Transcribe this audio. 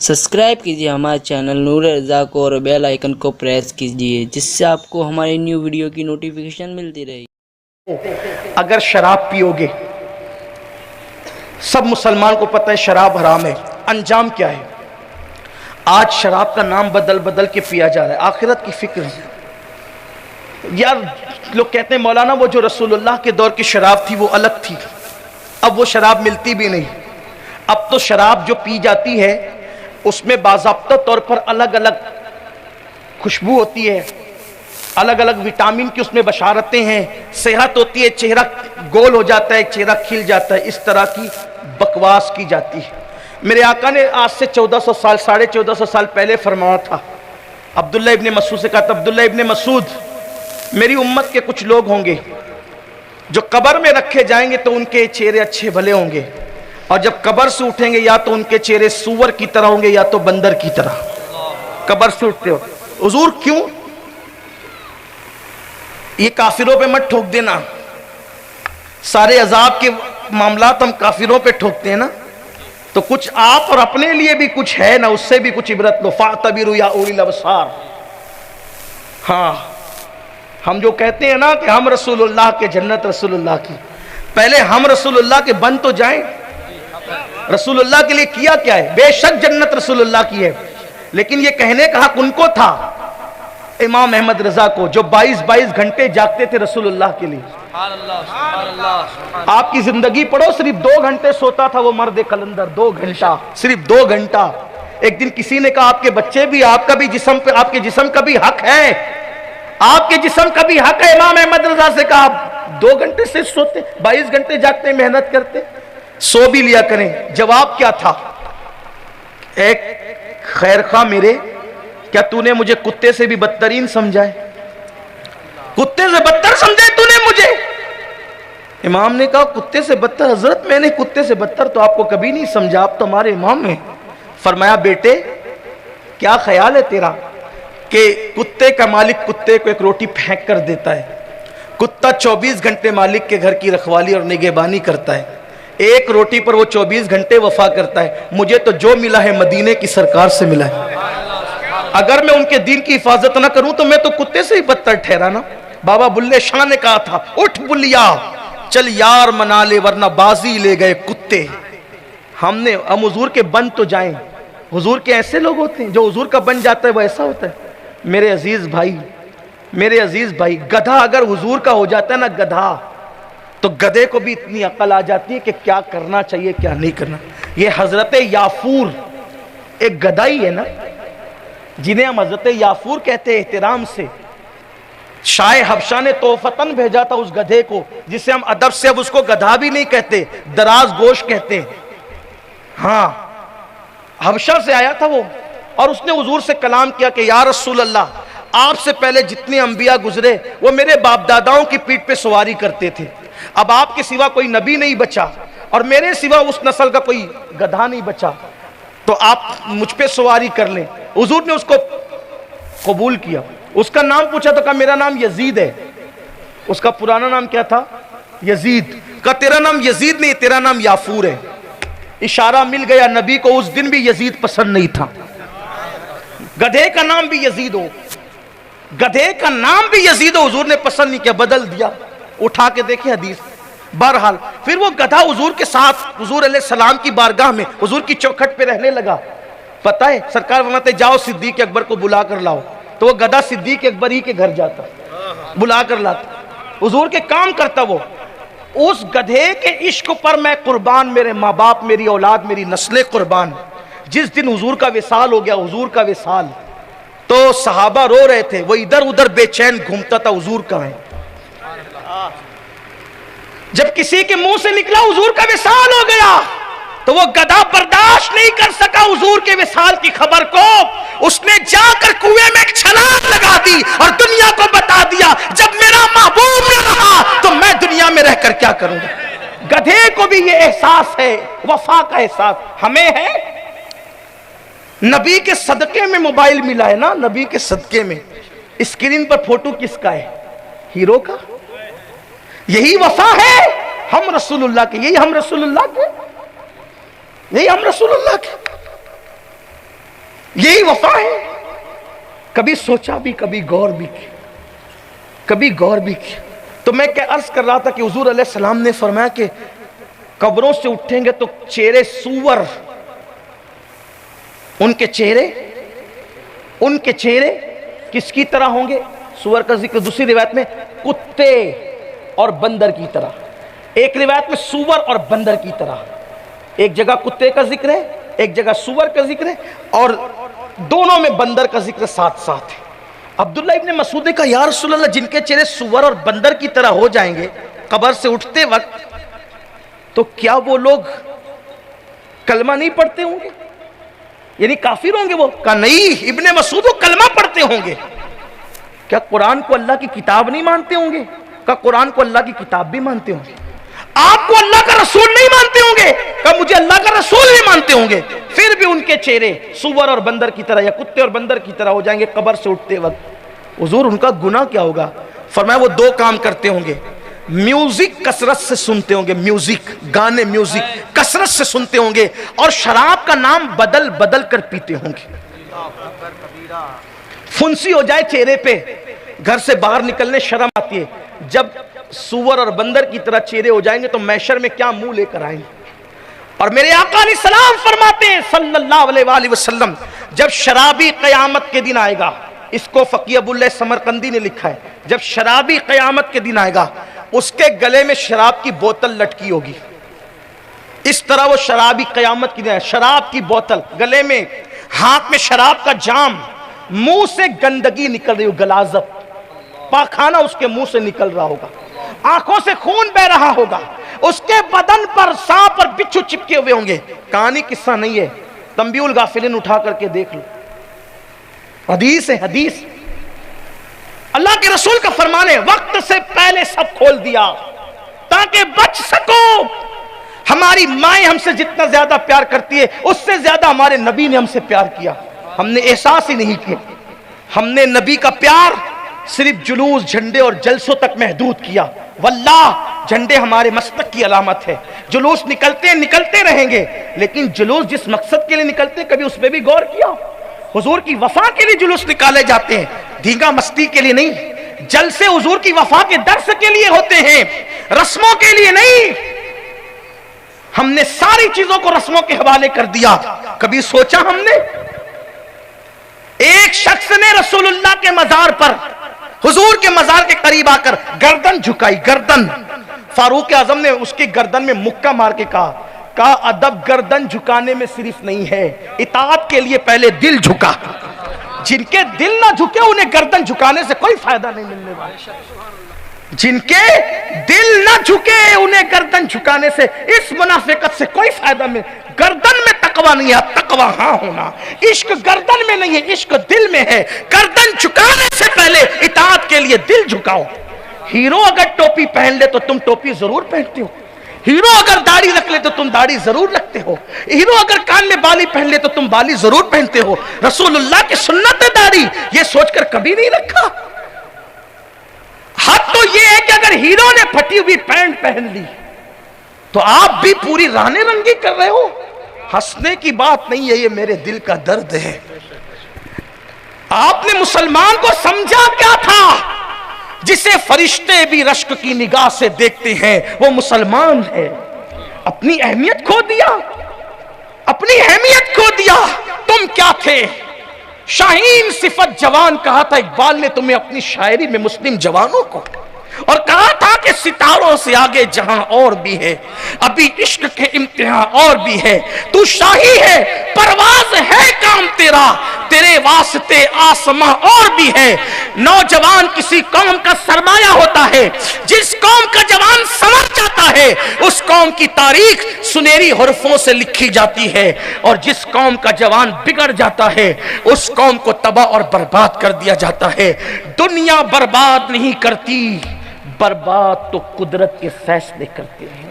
Subscribe कीजिए हमारे channel नूर रज़ा को और बेल आइकन को प्रेस कीजिए जिससे आपको हमारी न्यू वीडियो की नोटिफिकेशन मिलती रहेगी। अगर शराब पियोगे, सब मुसलमान को पता है शराब हराम है, अंजाम क्या है? आज शराब का नाम बदल बदल के पिया जा रहा है, आखिरत की फिक्र है। यार लोग कहते हैं मौलाना वो जो रसूलुल्लाह के दौर की शराब थी वो अलग थी, अब वो शराब मिलती भी नहीं। अब तो शराब जो पी जाती है उसमें बाज़ाब्ता तौर पर अलग अलग खुशबू होती है, अलग अलग विटामिन की उसमें बशारतें हैं, सेहत होती है, चेहरा गोल हो जाता है, चेहरा खिल जाता है, इस तरह की बकवास की जाती है। मेरे आका ने आज से 1400 साल 1450 साल पहले फरमाया था, अब्दुल्ला इब्ने मसूद से कहा था, अब्दुल्ला इब्ने मसूद, मेरी उम्मत के कुछ लोग होंगे जो कब्र में रखे जाएंगे तो उनके चेहरे अच्छे भले होंगे, और जब कब्र से उठेंगे या तो उनके चेहरे सूअर की तरह होंगे या तो बंदर की तरह। कब्र से उठते हो हुजूर क्यों? ये काफिरों पे मत ठोक देना, सारे अजाब के मामलात हम काफिरों पे ठोकते हैं ना, तो कुछ आप और अपने लिए भी कुछ है ना, उससे भी कुछ इबरत लो। फातबिरु या उलिल अबसार। हाँ, हम जो कहते हैं ना कि हम रसूलुल्लाह के जन्नत रसूलुल्लाह की, पहले हम रसूलुल्लाह के बन तो जाएं। रसूलुल्लाह के लिए किया क्या है? बेशक जन्नत रसूलुल्लाह की है, लेकिन ये कहने का हक उनको था, इमाम अहमद रजा को, जो 22-22 घंटे जागते थे रसूलुल्लाह के लिए। आपकी जिंदगी पढ़ो, सिर्फ 2 घंटे सोता था वो मर्द कलंदर, 2 घंटा, सिर्फ 2 घंटा। एक दिन किसी ने कहा आपके बच्चे भी, आपका भी जिस्म पे, आपके जिस्म का भी हक है, आपके जिस्म का भी हक है। इमाम अहमद रजा से कहा 2 घंटे से सोते, 22 घंटे जागते, मेहनत करते, सो भी लिया करें। जवाब क्या था? एक खैर खा मेरे, क्या तूने मुझे कुत्ते से भी बदतरीन समझा है? कुत्ते से बदतर समझे तूने मुझे? इमाम ने कहा कुत्ते से बदतर? हजरत मैंने कुत्ते से बदतर तो आपको कभी नहीं समझा, आप तो हमारे इमाम हैं। फरमाया बेटे क्या ख्याल है तेरा कि कुत्ते का मालिक कुत्ते को एक रोटी फेंक कर देता है, कुत्ता 24 घंटे मालिक के घर की रखवाली और निगहबानी करता है, एक रोटी पर वो 24 घंटे वफा करता है। मुझे तो जो मिला है मदीने की सरकार से मिला है, अगर मैं उनके दीन की हिफाजत ना करूं तो मैं तो कुत्ते से ही बदतर ठहरा ना। बाबा बुल्ले शाह ने कहा था, उठ बुलिया चल यार मना ले वरना बाजी ले गए कुत्ते। हम हुजूर के बन तो जाएं। हुजूर के ऐसे लोग होते हैं, जो हुजूर का बन जाता है वो ऐसा होता है। मेरे अजीज भाई, गधा अगर हुजूर का हो जाता है ना, गधा, तो गधे को भी इतनी अकल आ जाती है कि क्या करना चाहिए क्या नहीं करना। ये हजरत याफूर एक गधा ही है ना, जिन्हें हम हजरत याफूर कहते हैं एहतराम से। शाह हबशा ने तोहफतन भेजा था उस गधे को, जिसे हम अदब से अब उसको गधा भी नहीं कहते, दराज गोश कहते हैं। हाँ, हबशा से आया था वो, और उसने हुजूर से कलाम किया कि या रसूल अल्लाह, आपसे पहले जितने अंबिया गुजरे वो मेरे बाप दादाओं की पीठ पे सवारी करते थे, अब आपके सिवा कोई नबी नहीं बचा और मेरे सिवा उस नस्ल का कोई गधा नहीं बचा, तो आप मुझ पे सवारी कर लें। हुजूर ने उसको कबूल किया। उसका नाम पूछा तो कहा मेरा नाम यजीद है। उसका पुराना नाम क्या था? यजीद। का तेरा नाम यजीद नहीं, तेरा नाम याफूर है। इशारा मिल गया, नबी को उस दिन भी यजीद पसंद नहीं था। गधे का नाम भी यजीद हो, गधे का नाम भी यजीद हो, हुजूर ने पसंद नहीं किया, बदल दिया। उठा के देखे हदीस। बहरहाल फिर वो गधा हुजूर के साथ हुजूर अलैहि सलाम की बारगाह में हुजूर की चौखट पे रहने लगा। पता है सरकार फरमाते जाओ सिद्दीक अकबर को बुला कर लाओ, तो वो गधा सिद्दीक अकबर ही के घर जाता, बुला कर लाता, हुजूर के काम करता। वो उस गधे के इश्क पर मैं कुर्बान, मेरे माँ बाप, मेरी औलाद, मेरी नस्लें कुर्बान। जिस दिन हुजूर का विसाल हो गया, हुजूर का विसाल, तो सहाबा रो रहे थे, वो इधर उधर बेचैन घूमता था, हुजूर कहाँ है। जब किसी के मुंह से निकला हुजूर का विसाल हो गया, तो वो गधा बर्दाश्त नहीं कर सका हुजूर के विसाल की खबर को। उसने जाकर कुएं में एक छलांग लगा दी और दुनिया को बता दिया, जब मेरा महबूब न रहा तो मैं दुनिया में रहकर क्या करूंगा। गधे को भी ये एहसास है, वफा का एहसास हमें है। नबी के सदके में मोबाइल मिला है ना, नबी के सदके में स्क्रीन पर फोटो किसका है? हीरो का। यही वफा है हम रसूलुल्लाह के, यही हम रसूलुल्लाह के, यही हम रसूलुल्लाह के। यही वफा है। कभी सोचा भी, कभी गौर भी किया, कभी गौर भी किया। तो मैं क्या अर्ज कर रहा था कि हुजूर अलैहि सलाम ने फरमाया कि कब्रों से उठेंगे तो चेहरे सूअर, उनके चेहरे किसकी तरह होंगे? सूअर का जिक्र दूसरी रिवायत में कुत्ते और बंदर की तरह, एक रिवायत में सूअर और बंदर की तरह। एक जगह कुत्ते का जिक्र है, एक जगह सूअर का जिक्र है, और दोनों में बंदर का जिक्र साथ साथ है। अब्दुल्ला इब्ने मसूद ने कहा, या रसूल अल्लाह, जिनके चेहरे सूअर और बंदर की तरह हो जाएंगे कब्र से उठते वक्त, तो क्या वो लोग कलमा नहीं पढ़ते होंगे, यानी काफिर होंगे वो? कहा नहीं इब्ने मसूद, वो कलमा पढ़ते होंगे। क्या कुरान को अल्लाह की किताब नहीं मानते होंगे? कहा कुरान को अल्लाह की किताब भी मानते होंगे। आपको अल्लाह का रसूल नहीं मानते होंगे? कहा मुझे अल्लाह का रसूल नहीं मानते होंगे। फिर भी उनके चेहरे सूअर और बंदर की तरह या कुत्ते और बंदर की तरह हो जाएंगे कब्र से उठते वक्त। हुजूर उनका गुनाह क्या होगा? फरमाया वो दो काम करते होंगे, म्यूजिक कसरत से सुनते होंगे, म्यूजिक गाने, म्यूजिक कसरत से सुनते होंगे, और शराब का नाम बदल बदल कर पीते होंगे। फुंसी हो जाए चेहरे पे, घर से बाहर निकलने शर्म आती है, जब सूअर और बंदर की तरह चेहरे हो जाएंगे तो महशर में क्या मुंह लेकर आएंगे। और मेरे आका अलैहिस्सलाम फरमाते हैं सल्लल्लाहु अलैहि वसल्लम, जब शराबी क़यामत के दिन आएगा, इसको फ़क़ी अबुल्लाह समरकंदी ने लिखा है, जब शराबी क़यामत के दिन आएगा उसके गले में शराब की बोतल लटकी होगी। इस तरह वो शराबी क़यामत के दिन, शराब की बोतल गले में, हाथ में शराब का जाम, मुंह से गंदगी निकल रही हो, गलाजत, पाखाना उसके मुंह से निकल रहा होगा, आंखों से खून बह रहा होगा, उसके बदन पर सांप और बिच्छू चिपके हुए होंगे। कहानी किस्सा नहीं है, तंबीउल गाफिलिन उठा करके देख लो, हदीस है, हदीस। अल्लाह के रसूल का फरमान है, वक्त से पहले सब खोल दिया ताकि बच सको। हमारी माएं हमसे जितना ज्यादा प्यार करती है उससे ज्यादा हमारे नबी ने हमसे प्यार किया, हमने एहसास ही नहीं किया। हमने नबी का प्यार सिर्फ जुलूस, झंडे और जलसों तक महदूद किया। वल्लाह झंडे हमारे मस्तक की अलामत है, जुलूस निकलते निकलते रहेंगे, लेकिन जुलूस जिस मकसद के लिए निकलते कभी उस पर भी गौर किया? हुजूर की वफा के लिए जुलूस निकाले जाते हैं, धींगा मस्ती के लिए नहीं। जलसे हुजूर की वफा के दर्स के लिए होते हैं, रस्मों के लिए नहीं। हमने सारी चीजों को रस्मों के हवाले कर दिया। कभी सोचा हमने? एक शख्स ने रसूलुल्लाह के मजार पर, हुजूर के मजार के करीब आकर गर्दन झुकाई, गर्दन। फारूक आजम ने उसकी गर्दन में मुक्का मार के कहा अदब गर्दन झुकाने में सिर्फ नहीं है, इताअत के लिए पहले दिल झुका। जिनके दिल ना झुके उन्हें गर्दन झुकाने से कोई फायदा नहीं मिलने वाला। जिनके दिल ना झुके उन्हें गर्दन झुकाने से, इस मुनाफिकत से कोई फायदा नहीं। गर्दन में तकवा नहीं है, तकवा हाँ होना। इश्क गर्दन में नहीं है, इश्क दिल में है। गर्दन झुकाने से पहले इताअत के लिए दिल झुकाओ। हीरो अगर टोपी पहन ले तो तुम टोपी जरूर पहनते हो, हीरो अगर दाढ़ी रख ले तो तुम दाढ़ी जरूर रखते हो, हीरो अगर कान में बाली पहन ले तो तुम बाली जरूर पहनते हो। रसूलुल्लाह की सुन्नत है दाढ़ी, ये सोचकर कभी नहीं रखा। हद तो ये है कि अगर हीरो ने फटी हुई पैंट पहन ली तो आप भी पूरी राने रंगी कर रहे हो। हंसने की बात नहीं है, ये मेरे दिल का दर्द है। आपने मुसलमान को समझा क्या था? जिसे फरिश्ते भी रश्क की निगाह से देखते हैं वो मुसलमान है। अपनी अहमियत खो दिया, अपनी अहमियत खो दिया। तुम क्या थे? शाहीन सिफत जवान कहा था इकबाल ने तुम्हें अपनी शायरी में मुस्लिम जवानों को, और कहा था कि सितारों से आगे जहां और भी है, अभी इश्क के इम्तिहान और भी है। तू शाही है, परवाज है काम तेरा, तेरे वास्ते आसमां और भी है। नौजवान किसी कौम का सरमाया होता है, जिस कौम का जवान समझ जाता है उस कौम की तारीख सुनहरी हरफों से लिखी जाती है, और जिस कौम का जवान बिगड़ जाता है उस कौम को तबाह और बर्बाद कर दिया जाता है। दुनिया बर्बाद नहीं करती, बर्बाद तो कुदरत के फैसले करते हैं।